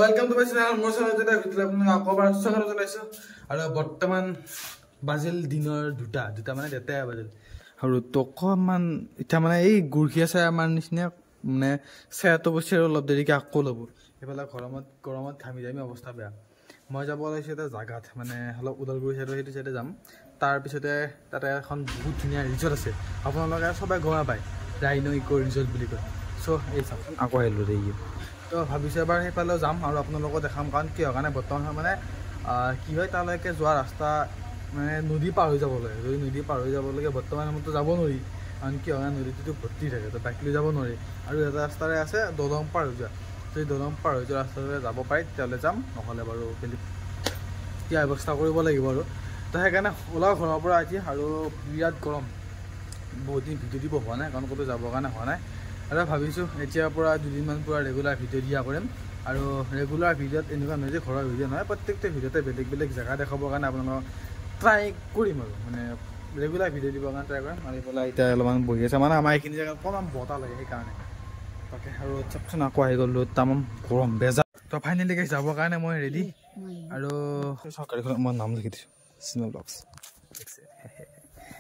Welcome to my channel मोर channel जेटा ভিতৰত আপোনাক আকবাৰ স্বাগত জনাইছো আৰু বৰ্তমান বাজিল দিনৰ দুটা মানে দেতাই বাজিল আৰু তকমান এটা মানে এই গুৰখি আছে আমাৰ নিচিনা মানে সেয়াটো বছৰ অলপ দেৰিকে আকো লব এফালে গৰমত ঘামি যামি অৱস্থা বেয়া মই যাব লাইছে এটা জাগাত মানে অলপ উদালগুৰি সাইড হেতু সাইডে যাম তাৰ পিছতে তাতে এখন বহুত ধুনীয়া ৰিজৰ্ট আছে আপোনালোকে সবাই গমা পায় ৰাইনো ইকো ৰিজৰ্ট বুলি কয় সো এই চাপন আকো আহিলো ৰে তো ভাবিছো এবাৰ হেপালে যাম আৰু আপোনালোকক দেখাম কাৰণ কি কাৰণে বৰ্তমান মানে কি হয় তালৈকে যোৱা ৰাস্তা মানে নদী পাৰ হৈ যাব লাগে যদি নদী পাৰ হৈ যাব লাগে বৰ্তমান সময়তো যাব নোৱাৰি কাৰণ কি হয় নদীটো ভৰ্তি থাকে তো বাইক লৈ যাব নোৱাৰি আৰু এটা ৰাস্তাৰে আছে দলং পাৰ হৈ যোৱা যদি দলং পাৰ হৈ যোৱা ৰাস্তাৰে যাব পাৰি তেতিয়ালে যাম নহ'লে বাৰু বেলেগ কি ব্যৱস্থা কৰিব লাগিব আৰু তো সেইকাৰণে ওলাও ঘৰৰ পৰা আজি আৰু বিৰাট গৰম বহুত দিন ভিডিঅ' দিব হোৱা নাই কাৰণ ক'তো যাবৰ কাৰণে হোৱা নাই আৰু ভাবিছোঁ এতিয়াৰ পৰা দুদিনমান পৰা ৰেগুলাৰ ভিডিঅ' দিয়া কৰিম আৰু ৰেগুলাৰ ভিডিঅ'ত এনেকুৱা নহয় যে ঘৰৰ ভিডিঅ' নহয় প্ৰত্যেকটা ভিডিঅ'তে বেলেগ জেগা দেখাবৰ কাৰণে আপোনালোকক ট্ৰাই কৰিম আৰু মানে ৰেগুলাৰ ভিডিঅ' দিবৰ কাৰণে ট্ৰাই কৰিম আৰু এইফালে এতিয়া অলপমান বহি আছে মানে আমাৰ এইখিনি জেগাত অকণমান বতাহ লাগে সেইকাৰণে তাকে আৰু চাওকচোন আকৌ আহি গ'লো তামাম গৰম বেজা তো ফাইনেলি যাবৰ কাৰণে মই ৰেডি আৰু চৰকাৰীখনত মই নাম লিখি দিছোঁ চিনেমা ব্লগছ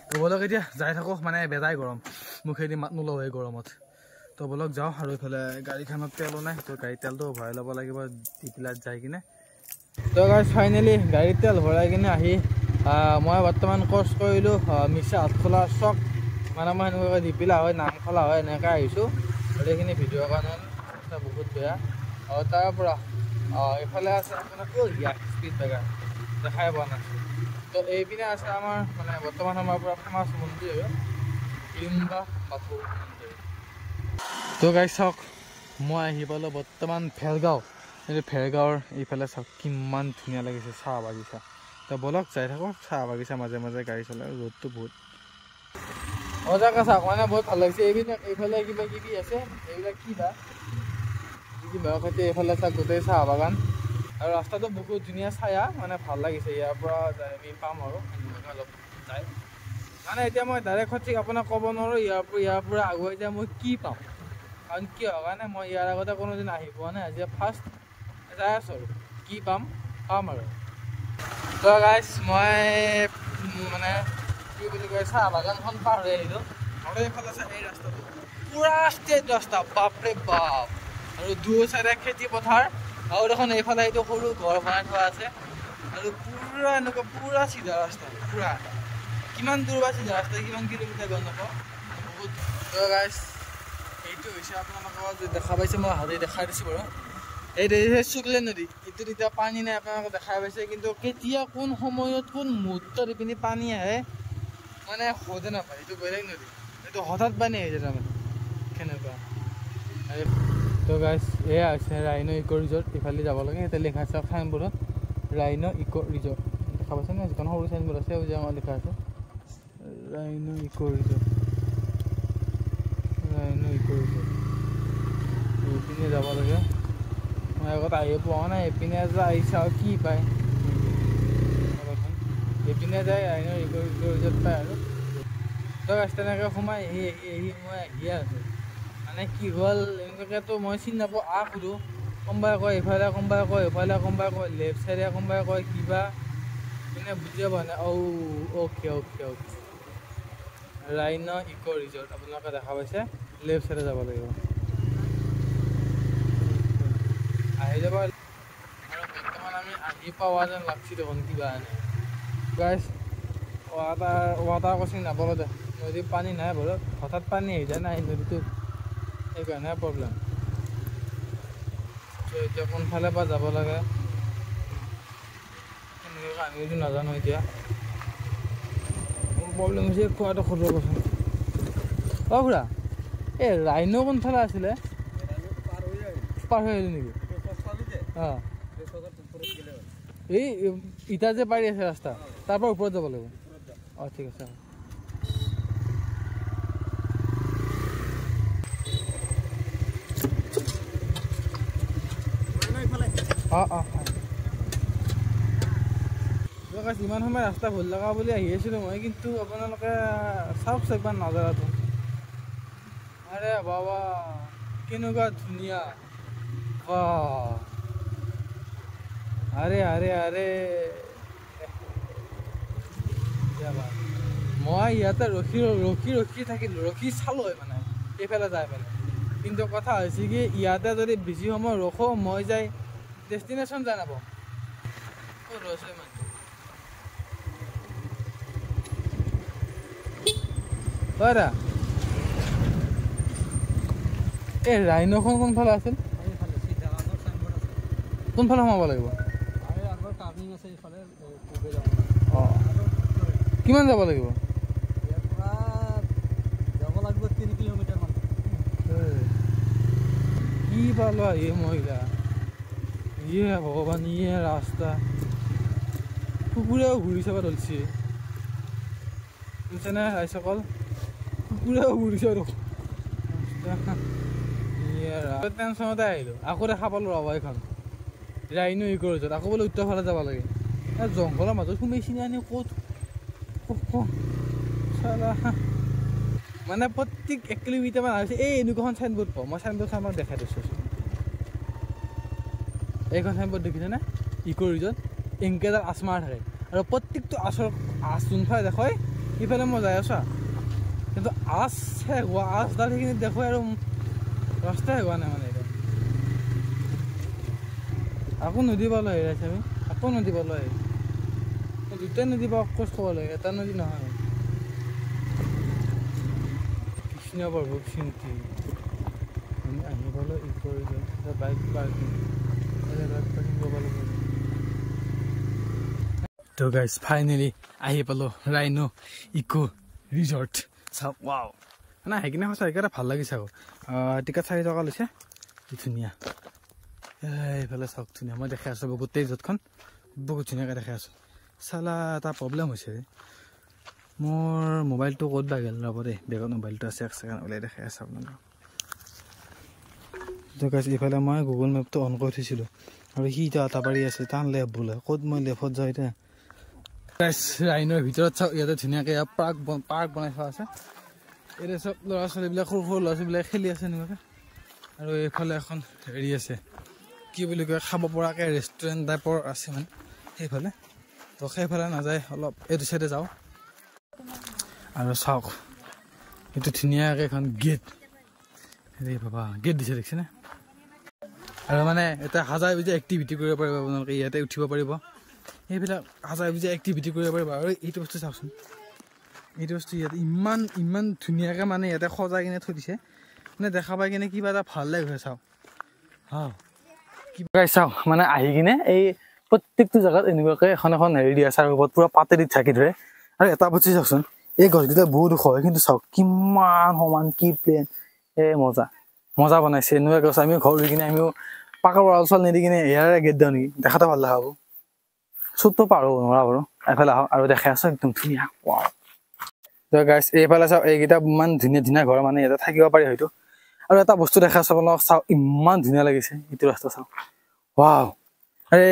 তো বলক এতিয়া যাই থাকোঁ মানে বেজাই গৰম মুখেদি মাত নোলাওঁ এই গৰমত তো বলক যাওঁ আৰু এইফালে গাড়ীখনত তেলো নাই তো গাড়ীত তেলটো ভৰাই ল'ব লাগিব ডিপিলাত যাই কিনে তো গাইজ ফাইনেলি গাড়ীত তেল ভৰাই কিনে আহি মই বৰ্তমান কৰ্চ কৰিলোঁ মিছা আঠখোলা চক মানে মই এনেকুৱাকৈ ডিপিলা হয় নামখলা হয় এনেকৈ আহিছোঁ গোটেইখিনি ভিডিঅ'ৰ কাৰণে বহুত বেয়া আৰু তাৰ পৰা এইফালে আছে আপোনাৰ স্পীড ব্ৰেকাৰ দেখাই পোৱা নাছিল তো এইপিনে আছে আমাৰ মানে বৰ্তমান আমাৰ পৰা ফেমাছ মন্দিৰ আৰু লিংগা বাথৌ মন্দিৰ তো গাইজ চাওক মই আহি পালোঁ বৰ্তমান ভেৰগাঁও এই ভেৰগাঁৱৰ এইফালে চাওক কিমান ধুনীয়া লাগিছে চাহ বাগিচা তো বলক যাই থাকোঁ চাহ বাগিচা মাজে মাজে গাড়ী চলাই ৰ'দটো বহুত সঁচাকৈ চাওক মানে বহুত ভাল লাগিছে এইফালে কিবা কিবি আছে এইবিলাক কিবা সৈতে এইফালে চাওক গোটেই চাহ বাগান আৰু ৰাস্তাটো বহুত ধুনীয়া ছায়া মানে ভাল লাগিছে ইয়াৰ পৰা আমি পাম আৰু অলপ যাই মানে এতিয়া মই ডাইৰেক্ট সঠিক আপোনাক ক'ব নোৱাৰোঁ ইয়াৰ পৰা আগুৱাই যায় মই কি পাম কাৰণ কিয় কাৰণে মই ইয়াৰ আগতে কোনোদিন আহি পোৱা নাই আজি ফাৰ্ষ্ট যাই আছোঁ আৰু কি পাম আৰু তো গাইজ মই মানে কি বুলি কয় চাহ বাগানখন পাৰ হৈ আহিলোঁ আৰু এইফালে চাই এই ৰাস্তাটো পূৰা ষ্ট্ৰেইট ৰাস্তা বাপৰে বাপ আৰু দুয়ো চাইডে খেতি পথাৰ আৰু দেখোন এইফালে এইটো সৰু ঘৰ বনাই থোৱা আছে আৰু পূৰা এনেকুৱা পূৰা চিধা ৰাস্তা পূৰা কিমান দূৰ বা চিধা ৰাস্তা কিমান কিলোমিটাৰ গম নাপাওঁ বহুত গাইজ এইটো হৈছে আপোনালোকক দেখা পাইছে মই হাতে দেখাই দিছোঁ বাৰু এই শুক্লেন নদী এইটোত এতিয়া পানী নাই আপোনালোকে দেখাই পাইছে কিন্তু কেতিয়া কোন সময়ত কোন মুহূৰ্তত এইপিনি পানী আহে মানে সহজে নাপায় এইটো বেলেগ নদী এইটো হঠাৎ পানী আহিছে তাৰমানে কেনেকুৱা তো গাইজ এয়া হৈছে ৰাইনো ইক' ৰিজৰ্ট ইফালে যাব লাগে এতিয়া লিখা আছে চাইনবোৰ্ডত ৰাইনো ইক' ৰিজৰ্ট দেখা পাইছে নে যিখন সৰু চাইনবোৰ্ড আছে যে আমাৰ লিখা আছে ৰাইনো ইক' ৰিজৰ্ট এইপিনে যাব লাগে মই আগত আহি পোৱা নাই এইপিনে যাই চাওঁ কি পায় এইপিনে যায় ৰাইনো ইক' ৰিজৰ্ট পায় আৰু তো গাইজ তেনেকৈ সোমাই মই আহিয়ে আছোঁ মানে কি হ'ল এনেকুৱাকৈতো মই চিনি নাপাওঁ সোধোঁ কোনোবাই কয় এইফালে কোনোবাই কয় এইফালে কোনোবাই কয় লেফ্ট চাইডে কোনোবাই কয় কিবা মানে বুজিয়ে পোৱা নাই অ'কে ৰাইনো ইক' ৰিজৰ্ট আপোনালোকে দেখা পাইছে লেফ্ট চাইডে যাব লাগিব আহি যাব আৰু বৰ্তমান আমি আহি পোৱা যেন লাগছি দেখোন কিবা এনে গাইজ ৱাটাৰ ক্ৰচিং নাপালোঁ দে নদীত পানী নাই বাৰু হঠাৎ পানী আহি যায় নাই নদীটোত সেইকাৰণে প্ৰব্লেম ত' এতিয়া কোনফালে পৰা যাব লাগে সেনেকৈ আমিতো নাজানো এতিয়া প্ৰব্লেম হৈছে খোৱাটো খবৰ কথা খুৰা এই ৰাইনো কোনফালে আছিলে পাৰ হৈ আহিলোঁ নেকি অঁ এই ইটা যে পাৰি আছে ৰাস্তা তাৰ পৰা ওপৰত যাব লাগিব অঁ ঠিক আছে ইমান সময় ৰাস্তা ভুল লগা বুলি আহি আছিলোঁ মই কিন্তু আপোনালোকে চাওকচোন একবাৰ নজৰাটো আৰে বাবা কেনেকুৱা ধুনীয়া আৰে আৰে আৰে মই ইয়াতে ৰখি ৰখি ৰখি থাকিলোঁ, ৰখি চালোঁ মানে এইফালে যাই পেলাই। কিন্তু কথা হৈছে কি ইয়াতে যদি বেছি সময় ৰখোঁ মই যাই ডেষ্টিনেশ্যন যাই নাপাওঁ। ক'ত ৰৈছে মানে দাদা এই ৰাইনখন কোনফালে আছিল? কোনফালে সোমাব লাগিব? অঁ কিমান যাব লাগিব? কি পালো এই মহিলা, ইয়ে ভগৱান, ইয়ে ৰাস্তা। কুকুৰেও ঘূৰি চাব ধৰিছে বুজিছেনে ৰাইজসকল, কুকুৰেও ঘূৰি চাব টেনশ্যনতে আহিলোঁ। আকৌ দেখা পালোঁ ৰ'বা এইখন ৰাইনো ইক'ৰিজত, আকৌ বোলে উত্তৰ ফালে যাব লাগে। জংঘলৰ মাজত সোমাইছি আনি ক'ত চালা মানে প্ৰত্যেক 1 কিলোমিটাৰমান হৈছে এই এনেকুৱাখন চাইনবোৰ্ড পাওঁ। মই চাইনবোৰ্ড আমাক দেখাই দিছোঁ। এইখন চাইনবোৰ্ড দেখিছেনে? ইক'ৰিজত এংকেডাল আচমাৰ থাকে আৰু প্ৰত্যেকটো আচৰ আচ যোনফালে দেখুৱাই সিফালে মই যাই আছোঁ, কিন্তু আচ শেষ হোৱা আচডাল সেইখিনি দেখুৱাই আৰু ৰাস্তা শেষ হোৱা নাই মানে। এতিয়া আকৌ নদী পালোঁ হেৰাইছে আমি, আকৌ নদী পালোঁ আহি দুটাই নদী পাওঁ ক'ত খাব লাগে, এটা নদী নহয়। কৃষ্ণ প্ৰভুক চিন্তি আমি আহি পালোঁ ইক'ৰিজত, বাইক পাৰ্কিং কৰিব লাগিব। তো গাইজ ফাইনেলি আহি পালোঁ ৰাইনো ইকো ৰিজৰ্ট। চাওক ৱাও, মানে আহি কিনে সঁচা সেইকাৰণে ভাল লাগিছে। আকৌ টিকেট 4 টকা লৈছে, কি ধুনীয়া। এইফালে চাওক ধুনীয়া, মই দেখাই আছোঁ গোটেই ৰিজৰ্টখন বহুত ধুনীয়াকৈ দেখাই আছোঁ। চালা এটা প্ৰব্লেম হৈছে, মোৰ মোবাইলটো ক'ত বা গ'ল, ৰ'ব দেই বেগত মোবাইলটো আছে, 1 ছেকেণ্ড ওলাই দেখাই আছোঁ আপোনালোকক। তো গাইজ এইফালে মই গুগল মেপটো অন কৰি থৈছিলোঁ আৰু সি এতিয়া এটা পাৰি আছে, টান লেফ্ট বোলে, ক'ত মই লেফ্টত যাওঁ এতিয়া। ৰাইনৰ ভিতৰত চাওক, ইয়াতে ধুনীয়াকৈ পাৰ্ক বনাই থোৱা আছে। এতিয়া চব ল'ৰা ছোৱালীবিলাক, সৰু সৰু ল'ৰা ছোৱালীবিলাক খেলি আছে এনেকুৱাকৈ। আৰু এইফালে এখন হেৰি আছে, কি বুলি কয়, খাব পৰাকৈ ৰেষ্টুৰেণ্ট টাইপৰ আছে মানে সেইফালে। তো সেইফালে নাযায়, অলপ এইটো চাইডে যাওঁ। আৰু চাওক এইটো ধুনীয়াকৈ এখন গেট, হেৰি বাবা গেট দিছে দেখিছেনে? আৰু মানে এটা হাজাৰ বিজা এক্টিভিটি কৰিব পাৰিব আপোনালোকে, ইয়াতে উঠিব পাৰিব, সেইবিলাক হাজাৰ বিজা এক্টিভিটি কৰিব পাৰিব। আৰু এইটো বস্তু চাওকচোন, এইটো বস্তু ইয়াতে ইমান ইমান ধুনীয়াকৈ মানে ইয়াতে সজাই কিনে থৈ দিছে, মানে দেখা পাই কিনে কিবা এটা ভাল লাগে। চাওক কিবা চাওক, মানে আহি কিনে এই প্ৰত্যেকটো জেগাত এনেকুৱাকৈ এখন এখন হেৰি দি আছে, আৰু ওপৰত পূৰা পাতেদি ঢাকি ধৰে। আৰু এটা বস্তু চাওকচোন, এই গছকেইটা বহুত ওখ হয়, কিন্তু চাওক কিমান সমান, কি প্লেন, মজা মজা বনাইছে। এনেকুৱা গছ আমিও ঘৰ ৰুই কিনে আমিও পাকাৰ ৱাল চাল নিদি কিনে এয়াৰে গেট দিওঁ নেকি, দেখাতে ভাল দেখা হ'ব। চুটটো পাৰোঁ নোৱাৰা বাৰু। এইফালে আহক আৰু দেখাই আছোঁ একদম ধুনীয়া। গাইছ এইফালে চাওক, এইকেইটা ইমান ধুনীয়া ধুনীয়া ঘৰ, মানে ইয়াতে থাকিব পাৰি হয়তো। আৰু এটা বস্তু দেখাই আছোঁ আপোনালোকক, চাওক ইমান ধুনীয়া লাগিছে এইটো ৰাস্তা। চাওক ৱাও, আৰে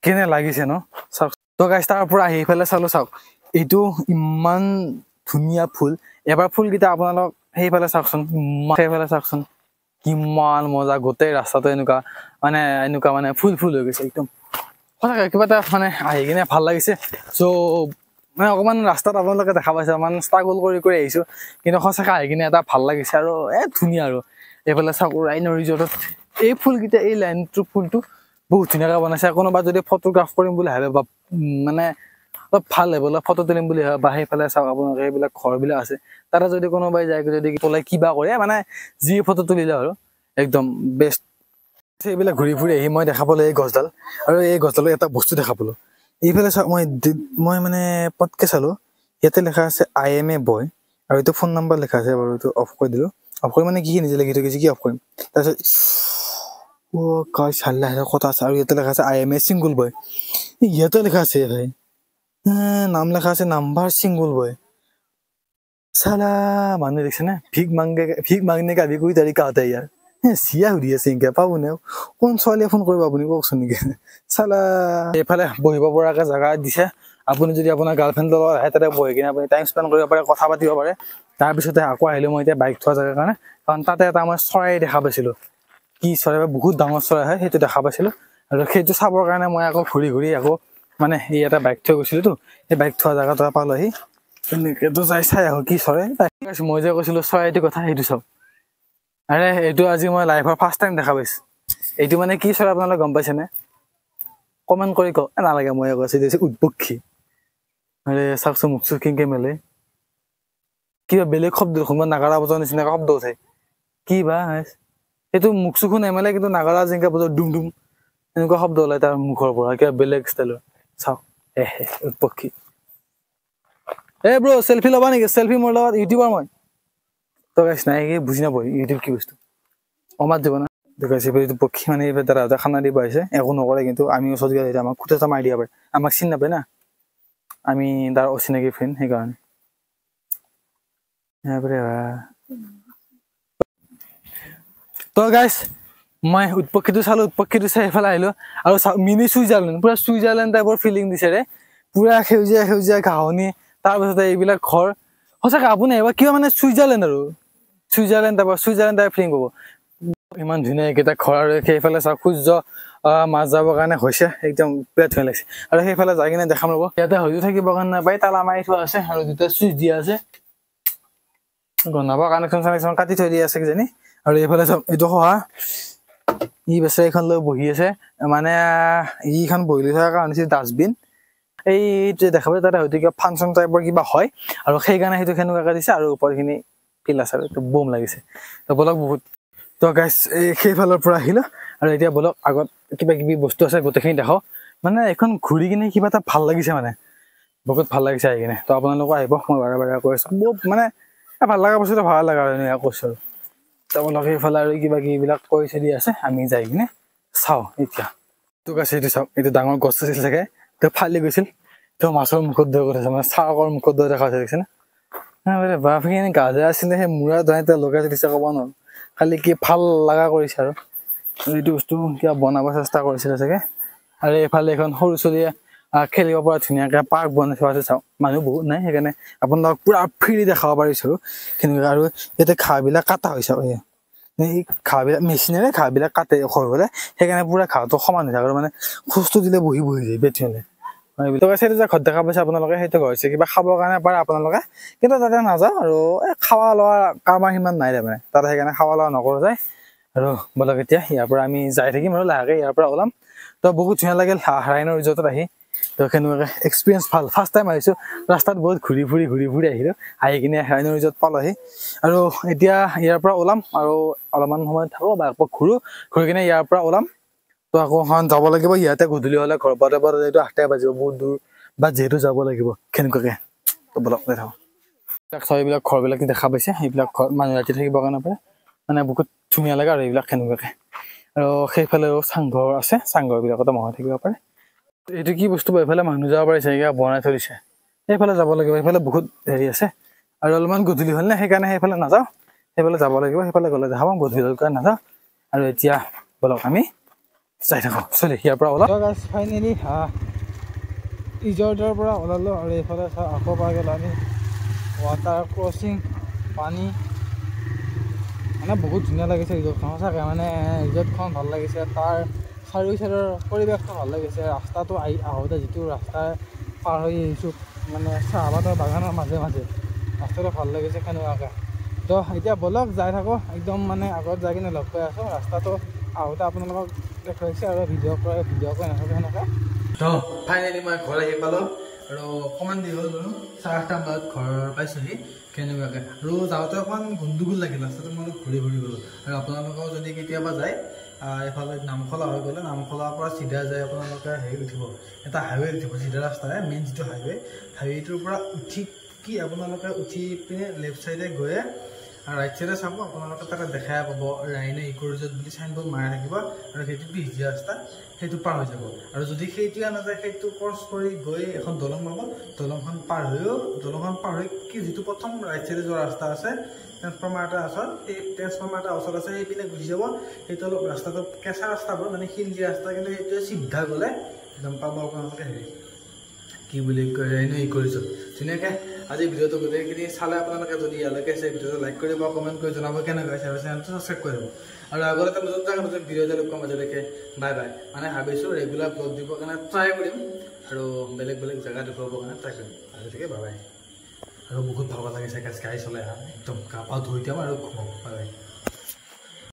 কেনে লাগিছে ন, চাওক। তো গাইছ তাৰ পৰা আহি এইফালে চালোঁ, চাওক এইটো ইমান ধুনীয়া ফুল। এবাৰ ফুলকেইটা আপোনালোক সেইফালে চাওকচোন, সেইফালে চাওকচোন কিমান মজা, গোটেই ৰাস্তাটো এনেকুৱা মানে ফুল ফুল হৈ গৈছে একদম। সঁচাকৈ কিবা এটা মানে আহি কিনে ভাল লাগিছে। চ' মানে অকণমান ৰাস্তাত আপোনালোকে দেখা পাইছে, অকণমান ষ্ট্ৰাগল কৰি কৰি আহিছোঁ, কিন্তু সঁচাকৈ আহি কিনে এটা ভাল লাগিছে। আৰু ধুনীয়া। আৰু এইফালে চাওক ৰাইনো ৰিজৰ্টত এই ফুলকেইটা, এই লাইনটো ফুলটো বহুত ধুনীয়াকৈ বনাইছে। কোনোবা যদি ফটোগ্ৰাফ কৰিম বুলি ভাবে বা মানে অলপ ভাল লেভেলত ফটো তুলিম বুলি ভাবে, বা সেইফালে চাওক আপোনালোকে এইবিলাক ঘৰবিলাক আছে, তাতে যদি কোনোবাই যায় যদি পলাই কিবা কৰে, মানে যি ফটো তুলিলে আৰু একদম বেষ্ট। এইবিলাক ঘূৰি ফুৰি আহি মই দেখা পালোঁ এই গছডাল, আৰু এই গছডালত এটা বস্তু দেখা পালোঁ। এইফালে চাওক, মই মানে পটকৈ চালোঁ, ইয়াতে লেখা আছে IMA বয়, আৰু এইটো ফোন নাম্বাৰ লেখা আছে বাৰু। এইটো অফ কৰি দিলোঁ। অফ কৰি মানে কি নিজে লাগি থাকিছে, কি অফ কৰিম। তাৰপিছত চাল্লা কথা আছে, আৰু ইয়াতে লেখা আছে IMA ছিংগুল বয়। ইয়াতে লেখা আছে ভাই, নাম লেখা আছে নাম্বাৰ ছিংগুল বয়। চালা মানুহ দেখিছেনে, ভিক মাংনে কা ভি কোই তৰিকা হোতা হে ইয়াৰ। চিয়া সুধি আছে এনেকৈ পাব নে, কোন ছোৱালীয়ে ফোন কৰিব আপুনি কওকচোন নেকি। চালা এইফালে বহিব পৰাকৈ জেগা দিছে, আপুনি যদি আপোনাৰ গাৰ্লফ্ৰেণ্ডৰ লগত আহে তাতে বহি কিনে আপুনি টাইম স্পেণ্ড কৰিব পাৰে, কথা পাতিব পাৰে। তাৰপিছতে আকৌ আহিলোঁ মই এতিয়া বাইক থোৱা জেগাৰ কাৰণে, কাৰণ তাতে এটা মই চৰাই দেখা পাইছিলোঁ। কি চৰাই, বহুত ডাঙৰ চৰাই হয়, সেইটো দেখা পাইছিলোঁ। আৰু সেইটো চাবৰ কাৰণে মই আকৌ ঘূৰি ঘূৰি আকৌ মানে এই এটা বাইক থৈ গৈছিলোতো সেই বাইক থোৱা জেগাটো পালোহি এনেকেতো যাই চাই আহোঁ কি চৰাই মই যে কৈছিলোঁ চৰাইটো কথা সেইটো চাওক আৰে এইটো আজি মই লাইফৰ ফাৰ্ষ্ট টাইম দেখা পাইছোঁ এইটো মানে কি চৰাই আপোনালোকে গম পাইছেনে কমেণ্ট কৰি কওক নালাগে মই কৈছোঁ এইটো উটপক্ষী আৰে চাওকচোন মুখ চুখ কেনেকৈ মেলে কিবা বেলেগ শব্দ কোনোবা নাগাৰা বজোৱাৰ নিচিনাকৈ শব্দ উঠে কি বা সেইটো মুখ চুখো নেমেলে কিন্তু নাগাৰা যেনেকৈ বজায় ডুম ডুম এনেকুৱা শব্দ ওলায় তাৰ মুখৰ পৰা কিবা বেলেগ ষ্টাইলৰ চাওক উটপক্ষী ব্ৰ চেল্ফি ল'বা নেকি চেল্ফি মোৰ লগত ইউটিউবাৰ মই তই গাইছ নাই বুজি নাপায় ইউটিউব কি বস্তু অমাত দিব না দেখাইছে এইটো পক্ষী মানে এইবাৰ দাদা খানা দিব আহিছে একো নকৰে কিন্তু আমি ওচৰত গ'লে আমাক খুটা এটা মাৰি দিয়া পাৰে আমাক চিনি নাপায় না আমি তাৰ অচিনাকি ফ্ৰেণ্ড সেইকাৰণে তো গাইছ মই উটপক্ষীটো চালোঁ উটপক্ষীটো চাই এইফালে আহিলোঁ আৰু মিনি ছুইজাৰলেণ্ড পুৰা ছুইজাৰলেণ্ড টাইপৰ ফিলিং দিছে ৰে পুৰা সেউজীয়া সেউজীয়া ঘাঁহনি তাৰপিছতে এইবিলাক ঘৰ সঁচাকৈ আপুনি আহিব কিবা মানে ছুইজাৰলেণ্ড আৰু ছুইজাৰলেণ্ড টাইপৰ ফিলিং পাব ইমান ধুনীয়া এইকেইটা ঘৰ আৰু সেইফালে চাওক সূৰ্য মাছ যাবৰ কাৰণে হৈছে একদম বিৰাট ধুনীয়া লাগিছে আৰু সেইফালে যাই কিনে দেখাম ৰ'ব ইয়াতে হয়তো থাকিবৰ কাৰণে নাপায় তালা মাৰি থোৱা আছে আৰু দুটা চুইচ দিয়া আছে গনাব কানেকশ্যন চানেকশ্যন কাটি থৈ দিয়া আছে কিজানি আৰু এইফালে চাওক এইটো সহা ই বেচে এইখন লৈ বহি আছে মানে ইখন বহি লৈ থকাৰ কাৰণে ডাষ্টবিন এইটো দেখাব তাতে হয়তো কিবা ফাংচন টাইপৰ কিবা হয় আৰু সেইকাৰণে সেইটো সেনেকুৱাকৈ দিছে আৰু ওপৰখিনি ফিল আছে আৰু এইটো বম লাগিছে তো বলক বহুত তো গাইছ এই সেইফালৰ পৰা আহিলোঁ আৰু এতিয়া বলক আগত কিবা কিবি বস্তু আছে গোটেইখিনি দেখাওঁ মানে এখন ঘূৰি কিনে কিবা এটা ভাল লাগিছে মানে বহুত ভাল লাগিছে আহি কিনে তো আপোনালোকো আহিব মই বাৰে বাৰে কৈ আছোঁ বহুত মানে ভাল লগা বস্তুটো ভাল লগা আৰু এনেকৈ কৈছোঁ আৰু তেওঁলোক সেইফালে আৰু কিবা কিবিবিলাক কৈ চলি আছে আমি যাই কিনে চাওঁ এতিয়া তোক আছে এইটো চাওক এইটো ডাঙৰ গছ আছিল চাগে তো ফালি গৈছিল তো মাছৰ মুখত দৈ কৰিছে মানে চাকৰ মুখত দৈ দেখা হৈছে দেখিছেনে বাপখিনি গাজে আছিলে সেই মূৰা ধৰাই তেওঁ লগাই দিছে ক'ব নোৱাৰোঁ খালি কি ভাল লগা কৰিছে আৰু এইটো বস্তু কিবা বনাব চেষ্টা কৰিছিলে চাগে আৰু এইফালে এখন সৰু চলিয়ে খেলিব পৰা ধুনীয়াকৈ পাৰ্ক বনাই থোৱা আছে চাওক মানুহ বহুত নাই সেইকাৰণে আপোনালোকক পূৰা ফ্ৰী দেখাব পাৰিছোঁ সেনেকৈ আৰু ইয়াতে ঘাঁহবিলাক কাটা হৈছে এই ঘাঁহবিলাক মেচিনেৰে ঘাঁহবিলাক কাটে হৈ গ'লে সেইকাৰণে পূৰা ঘাঁহটো সমান হৈ থাকে আৰু মানে খোজটো দিলে বহি বহি যায় বেঠিলে সেইটো যে ঘৰত দেখা পাইছে আপোনালোকে সেইটো ঘৰ হৈছে কিবা খাবৰ কাৰণে পাৰে আপোনালোকে কিন্তু তাতে নাযাওঁ আৰু এই খোৱা লোৱা কাৰোবাৰ সিমান নাই তাৰমানে তাতে সেইকাৰণে খোৱা লোৱা নকৰোঁ যায় আৰু বলক এতিয়া ইয়াৰ পৰা আমি যাই থাকিম আৰু লাহেকৈ ইয়াৰ পৰা ওলাম তো বহুত ধুনীয়া লাগিল ৰাইন' ৰিজৰ্টত আহি তো সেনেকুৱাকৈ এক্সপিৰিয়েঞ্চ ভাল ফাৰ্ষ্ট টাইম আহিছোঁ ৰাস্তাত বহুত ঘূৰি ফুৰি আহিলোঁ আহি কিনে ৰাইন' ৰিজৰ্ট পালোঁহি আৰু এতিয়া ইয়াৰ পৰা ওলাম আৰু অলপমান সময় থাকোঁ বা আকৌ ঘূৰি কিনে ইয়াৰ পৰা ওলাম তো আকৌ যাব লাগিব ইয়াতে গধূলি হ'লে ঘৰ পৰা এইটো 8টাই বাজিব বহুত দূৰ বা যিহেতু যাব লাগিব কেনেকুৱাকৈ তো বলক লৈ থাকোঁ এইবিলাক ঘৰবিলাক দেখা পাইছে সেইবিলাক ঘৰ মানুহ ৰাতি থাকিবৰ কাৰণে পাৰে মানে বহুত ধুনীয়া লাগে আৰু এইবিলাক কেনেকুৱাকৈ আৰু সেইফালেও চাংঘৰ আছে চাংঘৰবিলাকতো মানুহ থাকিব পাৰে এইটো কি বস্তু বা এইফালে মানুহ যাব পাৰিছে কিবা বনাই থৈ দিছে সেইফালে যাব লাগিব সেইফালে বহুত হেৰি আছে আৰু অলপমান গধূলি হ'ল নে সেইকাৰণে সেইফালে নাযাওঁ সেইফালে যাব লাগিব সেইফালে গ'লে দেখাব গধূলিলৈকে নাযাওঁ আৰু এতিয়া বলক আমি যাই থাকোঁ চলি ইয়াৰ পৰা ওলাম ফাইনেলি ৰিজৰ্টৰ পৰা ওলালোঁ আৰু এইফালে আকৌ পাই গ'লোঁ আমি ৱাটাৰ ক্ৰচিং পানী মানে বহুত ধুনীয়া লাগিছে ৰিজৰ্টখন সঁচাকৈ মানে ৰিজৰ্টখন ভাল লাগিছে তাৰ চাৰিও চাইডৰ পৰিৱেশটো ভাল লাগিছে ৰাস্তাটো আহোঁতে যিটো ৰাস্তা পাৰ হৈ আহিছোঁ মানে চাহপাতৰ বাগানৰ মাজে মাজে ৰাস্তাটো ভাল লাগিছে সেনেকুৱাকৈ তো এতিয়া বলক যাই থাকোঁ একদম মানে আগত যাই কিনে লগ পাই আছোঁ ৰাস্তাটো আহোঁতে আপোনালোকক দেখুৱাইছে আৰু ভিডিঅ' কৰি নাথাকে সেনেকৈ তো ফাইনেলি মই ঘৰ আহি পালোঁ আৰু অকণমান দেৰি হ'ল বাৰু 8:30 বজাত ঘৰ পাইছোঁহি কেনেকুৱাকৈ আৰু যাওঁতে অকণমান গণ্ডগোল লাগিল ৰাস্তাটো মই ঘূৰি গ'লোঁ আৰু আপোনালোকেও যদি কেতিয়াবা যায় এইফালে নামখলা হৈ গ'লে নামখলাৰ পৰা চিধা যায় আপোনালোকে হেৰি উঠিব এটা হাইৱে উঠিব চিধা ৰাস্তাৰে মেইন যিটো হাইৱেটোৰ পৰা আপোনালোকে উঠি পিনে লেফ্ট চাইডে গৈয়ে ৰাইট চাইডে চাব আপোনালোকে তাতে দেখাই পাব ৰাইন' ইক' ৰিজৰ্ট বুলি চাইনবোৰ্ড মাৰি থাকিব আৰু সেইটো পিছদিয়া ৰাস্তা সেইটো পাৰ হৈ যাব আৰু যদি সেইটোৱে নাযায় সেইটো ক্ৰছ কৰি গৈ এখন দলং পাব দলংখন পাৰ হৈ কি যিটো প্ৰথম ৰাইট চাইডে যোৱা ৰাস্তা আছে ট্ৰেন্সফৰ্মাৰ এটা ওচৰত সেই ট্ৰেন্সফৰ্মাৰ এটা ওচৰত আছে সেইপিনে গুচি যাব সেইটো অলপ ৰাস্তাটো কেঁচা ৰাস্তা হ'ব মানে শিলজি ৰাস্তা কিন্তু সেইটোৱে চিধা গ'লে একদম পাব আপোনালোকে হেৰি কি বুলি কয় ৰাইন' ইক' ৰিজৰ্ট ধুনীয়াকৈ আজি ভিডিঅ'টো গোটেইখিনি চালে আপোনালোকে যদি ইয়ালৈকে আছে ভিডিঅ'টো লাইক কৰিব কমেণ্ট কৰি জনাব কেনেকৈ হৈছে আৰু চেনেলটো ছাবস্ক্ৰাইব কৰিব আৰু আগতে এটা নতুন ভিডিঅ' এটা লগ পাম আজিলৈকে বাই বাই মানে ভাবিছোঁ ৰেগুলাৰ ব্লগ দিবৰ কাৰণে ট্ৰাই কৰিম আৰু বেলেগ বেলেগ জেগা দেখুৱাবৰ কাৰণে ট্ৰাই কৰিম আজিলৈকে বাই বাই আৰু বহুত ভাল লাগিছে গাড়ী চলাই একদম গা পা ধুই দিম আৰু ঘুমাম বাই বাই